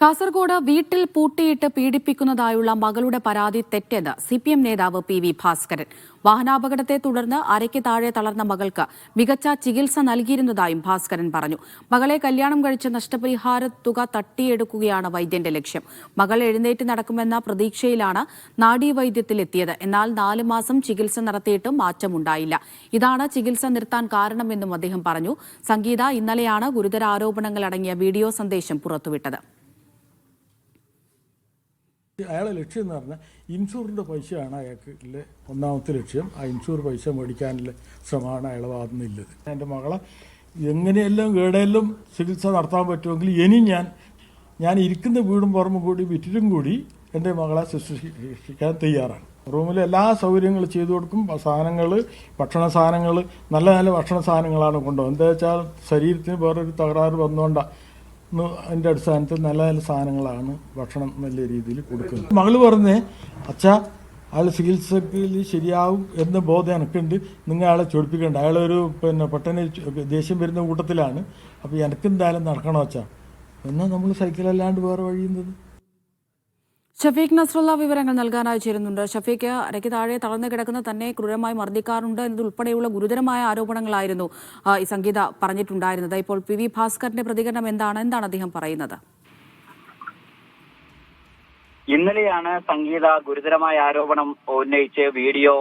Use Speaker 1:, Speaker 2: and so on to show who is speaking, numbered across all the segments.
Speaker 1: കാസർഗോഡ് വീട്ടിൽ പൂട്ടിയിട്ട് പീഡിപ്പിക്കുന്നതായുള്ള മകളുടെ പരാതി തെറ്റെന്ന് CPM നേതാവ് PV ഭാസ്കരൻ. വാഹനാപകടത്തെ തുടർന്ന് അരയ്ക്ക് താഴെ തളർന്ന മകൾക്ക് മികച്ച ചികിത്സ നൽകിയിരുന്നതായും ഭാസ്കരൻ പറഞ്ഞു. മകളെ കല്യാണം കഴിച്ച് നഷ്ടപരിഹാര തുക തട്ടിയെടുക്കുകയാണ് വൈദ്യന്റെ ലക്ഷ്യം. മകൾ എഴുന്നേറ്റ് നടക്കുമെന്ന പ്രതീക്ഷയിലാണ് നാഡീവൈദ്യത്തിലെത്തിയത്. എന്നാൽ 4 മാസം ചികിത്സ നടത്തിയിട്ടും മാറ്റമുണ്ടായില്ല. ഇതാണ് ചികിത്സ നിർത്താൻ കാരണമെന്നും അദ്ദേഹം പറഞ്ഞു. സംഗീത ഇന്നലെയാണ് ഗുരുതര ആരോപണങ്ങളടങ്ങിയ വീഡിയോ സന്ദേശം പുറത്തുവിട്ടത്.
Speaker 2: അയാളെ ലക്ഷ്യം എന്ന് പറഞ്ഞാൽ ഇൻഷുറിൻ്റെ പൈസയാണ് അയാൾക്ക് ഒന്നാമത്തെ ലക്ഷ്യം. ആ ഇൻഷുർ പൈസ മേടിക്കാനുള്ള ശ്രമമാണ് അയാളെ ഭാഗത്തുനിന്നുള്ളത്. എൻ്റെ മകളെ എങ്ങനെയെല്ലാം എവിടെയെല്ലാം ചികിത്സ നടത്താൻ പറ്റുമെങ്കിൽ ഇനി ഞാൻ ഇരിക്കുന്ന വീടും പുറമും കൂടി വിറ്റിട്ടും കൂടി എൻ്റെ മകളെ ശുശ്രൂഷിക്കാൻ തയ്യാറാണ്. റൂമിൽ എല്ലാ സൗകര്യങ്ങളും ചെയ്തു കൊടുക്കും. സാധനങ്ങൾ, ഭക്ഷണ സാധനങ്ങൾ, നല്ല നല്ല ഭക്ഷണ സാധനങ്ങളാണ് കൊണ്ടുപോകും. എന്താ വെച്ചാൽ ശരീരത്തിന് വേറൊരു തകരാറ് വന്നുകൊണ്ടാണ് അതിൻ്റെ അടിസ്ഥാനത്തിൽ നല്ല നല്ല സാധനങ്ങളാണ് ഭക്ഷണം നല്ല രീതിയിൽ കൊടുക്കുന്നത്. മകള് പറഞ്ഞേ, അച്ഛാ അയാൾ ചികിത്സയിൽ ശരിയാവും എന്ന ബോധം എനിക്കുണ്ട്, നിങ്ങൾ അയാളെ ചൊടിപ്പിക്കേണ്ട. അയാളൊരു പെട്ടെന്ന് ദേഷ്യം വരുന്ന കൂട്ടത്തിലാണ്. അപ്പോൾ എനിക്കെന്തായാലും നടക്കണോ അച്ഛാ എന്നാൽ നമ്മൾ സൈക്കിളല്ലാണ്ട് വേറെ വഴിയുന്നത്.
Speaker 1: ഷഫീഖ് നസ്രുള്ള വിവരങ്ങൾ നൽകാനായി ചേരുന്നുണ്ട്. ഷഫീഖ്, അരയ്ക്ക് താഴെ തളർന്നു കിടക്കുന്ന തന്നെ ക്രൂരമായി മർദ്ദിക്കാറുണ്ട് എന്നതുൾപ്പെടെയുള്ള ഗുരുതരമായ ആരോപണങ്ങളായിരുന്നു ഈ സംഗീത പറഞ്ഞിട്ടുണ്ടായിരുന്നത്. ഇപ്പോൾ PV ഭാസ്കറിന്റെ പ്രതികരണം എന്താണ് അദ്ദേഹം പറയുന്നത്?
Speaker 3: ഇന്നലെയാണ് സംഗീത ഗുരുതരമായ ആരോപണം ഉന്നയിച്ച് വീഡിയോ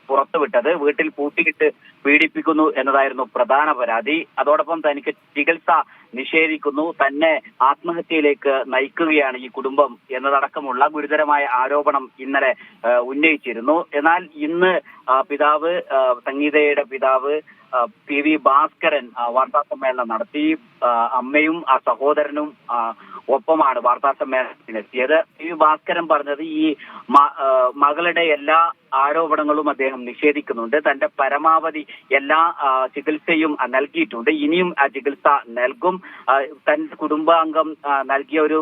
Speaker 3: പുറത്തുവിട്ടത്. വീട്ടിൽ പൂട്ടിയിട്ട് പീഡിപ്പിക്കുന്നു എന്നതായിരുന്നു പ്രധാന പരാതി. അതോടൊപ്പം തനിക്ക് ചികിത്സ നിഷേധിക്കുന്നു, തന്നെ ആത്മഹത്യയിലേക്ക് നയിക്കുകയാണ് ഈ കുടുംബം എന്നതടക്കമുള്ള ഗുരുതരമായ ആരോപണം ഇന്നലെ ഉന്നയിച്ചിരുന്നു. എന്നാൽ ഇന്ന് പിതാവ്, സംഗീതയുടെ പിതാവ് PV ഭാസ്കരൻ വാർത്താ സമ്മേളനം നടത്തി. അമ്മയും ആ സഹോദരനും ഒപ്പമാണ് വാർത്താ സമ്മേളനത്തിനെത്തിയത്. PV ഭാസ്കരൻ പറഞ്ഞത് ഈ മകളുടെ എല്ലാ ആരോപണങ്ങളും അദ്ദേഹം നിഷേധിക്കുന്നുണ്ട്. തന്റെ പരമാവധി എല്ലാ ചികിത്സയും നൽകിയിട്ടുണ്ട്, ഇനിയും ആ ചികിത്സ നൽകും. തന്റെ കുടുംബാംഗം നൽകിയ ഒരു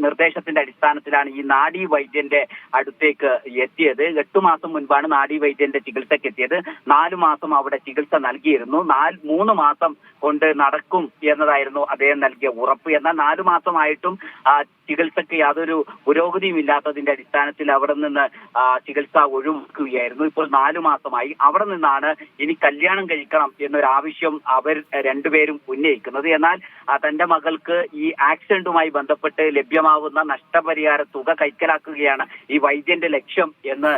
Speaker 3: നിർദ്ദേശത്തിന്റെ അടിസ്ഥാനത്തിലാണ് ഈ നാഡീ വൈദ്യന്റെ അടുത്തേക്ക് എത്തിയത്. 8 മാസം മുൻപാണ് നാഡീ വൈദ്യന്റെ ചികിത്സയ്ക്ക് എത്തിയത്. 4 മാസം അവിടെ ചികിത്സ നൽകിയിരുന്നു. 3 മാസം കൊണ്ട് നടക്കും എന്നതായിരുന്നു അദ്ദേഹം നൽകിയ ഉറപ്പ്. എന്നാൽ 4 മാസമായിട്ടും ചികിത്സയ്ക്ക് യാതൊരു പുരോഗതിയും ഇല്ലാത്തതിന്റെ അടിസ്ഥാനത്തിൽ അവിടെ നിന്ന് ചികിത്സ ഒഴിവാക്കുകയായിരുന്നു. ഇപ്പോൾ 4 മാസമായി. അവിടെ നിന്നാണ് ഇനി കല്യാണം കഴിക്കണം എന്നൊരാവശ്യം അവർ രണ്ടുപേരും ഉന്നയിക്കുന്നത്. എന്നാൽ തന്റെ മകൾക്ക് ഈ ആക്സിഡന്റുമായി ബന്ധപ്പെട്ട് ലഭ്യമാവുന്ന നഷ്ടപരിഹാര തുക കൈക്കലാക്കുകയാണ് ഈ വൈദ്യന്റെ ലക്ഷ്യം എന്ന്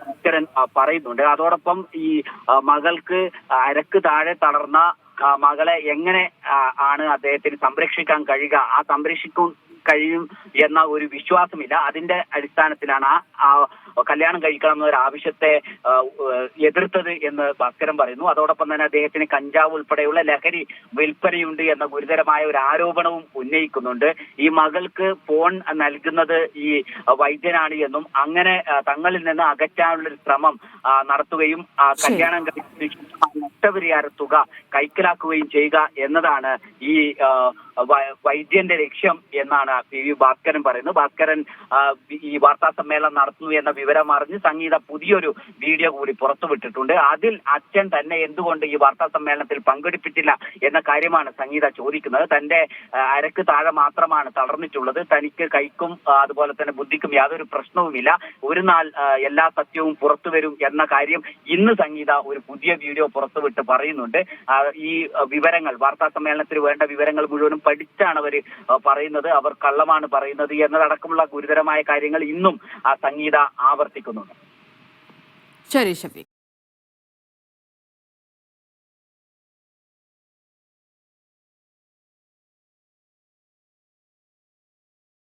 Speaker 3: ഭാസ്കരൻ പറയുന്നുണ്ട്. അതോടൊപ്പം ഈ മകൾക്ക് അരക്ക് താഴെ തളർന്ന മകളെ എങ്ങനെ ആണ് അദ്ദേഹത്തിന് സംരക്ഷിക്കാൻ കഴിയുക, ആ സംരക്ഷിക്കും കഴിയും എന്ന ഒരു വിശ്വാസമില്ല. അതിന്റെ അടിസ്ഥാനത്തിലാണ് ആ കല്യാണം കഴിക്കണം എന്നൊരു ആവശ്യത്തെ എതിർത്തത് എന്ന് ഭാസ്കരൻ പറയുന്നു. അതോടൊപ്പം തന്നെ അദ്ദേഹത്തിന് കഞ്ചാവ് ഉൾപ്പെടെയുള്ള ലഹരി വിൽപ്പനയുണ്ട് എന്ന ഗുരുതരമായ ഒരു ആരോപണവും ഉന്നയിക്കുന്നുണ്ട്. ഈ മകൾക്ക് ഫോൺ നൽകുന്നത് ഈ വൈദ്യനാണ് എന്നും അങ്ങനെ തങ്ങളിൽ നിന്ന് അകറ്റാനുള്ളൊരു ശ്രമം നടത്തുകയും കല്യാണം കഴിച്ച് നഷ്ടപരിഹാര തുക കൈക്കലാക്കുകയും ചെയ്യുക എന്നതാണ് ഈ വൈദ്യന്റെ ലക്ഷ്യം എന്നാണ് PV ഭാസ്കരൻ പറയുന്നത്. ഭാസ്കരൻ ഈ വാർത്താ സമ്മേളനം നടത്തുന്നു എന്ന വിവരം അറിഞ്ഞ് സംഗീത പുതിയൊരു വീഡിയോ കൂടി പുറത്തുവിട്ടിട്ടുണ്ട്. അതിൽ അച്ഛൻ തന്നെ എന്തുകൊണ്ട് ഈ വാർത്താ സമ്മേളനത്തിൽ പങ്കെടുപ്പിച്ചില്ല എന്ന കാര്യമാണ് സംഗീത ചോദിക്കുന്നത്. തന്റെ അരക്ക് താഴെ മാത്രമാണ് തളർന്നിട്ടുള്ളത്, തനിക്ക് കൈക്കും അതുപോലെ തന്നെ ബുദ്ധിക്കും യാതൊരു പ്രശ്നവുമില്ല, ഒരു നാൾ എല്ലാ സത്യവും പുറത്തു വരും എന്ന കാര്യം ഇന്ന് സംഗീത ഒരു പുതിയ വീഡിയോ പുറത്തുവിട്ട് പറയുന്നുണ്ട്. ഈ വിവരങ്ങൾ, വാർത്താ സമ്മേളനത്തിൽ വേണ്ട വിവരങ്ങൾ മുഴുവനും പഠിച്ചാണ് അവർ പറയുന്നത്, അവർ കള്ളമാണ് പറയുന്നത് എന്നതടക്കമുള്ള ഗുരുതരമായ കാര്യങ്ങൾ ഇന്നും ആ സംഗീത ആവർത്തിക്കുന്നുണ്ട്.
Speaker 1: ശരി ഷഫീഖ്.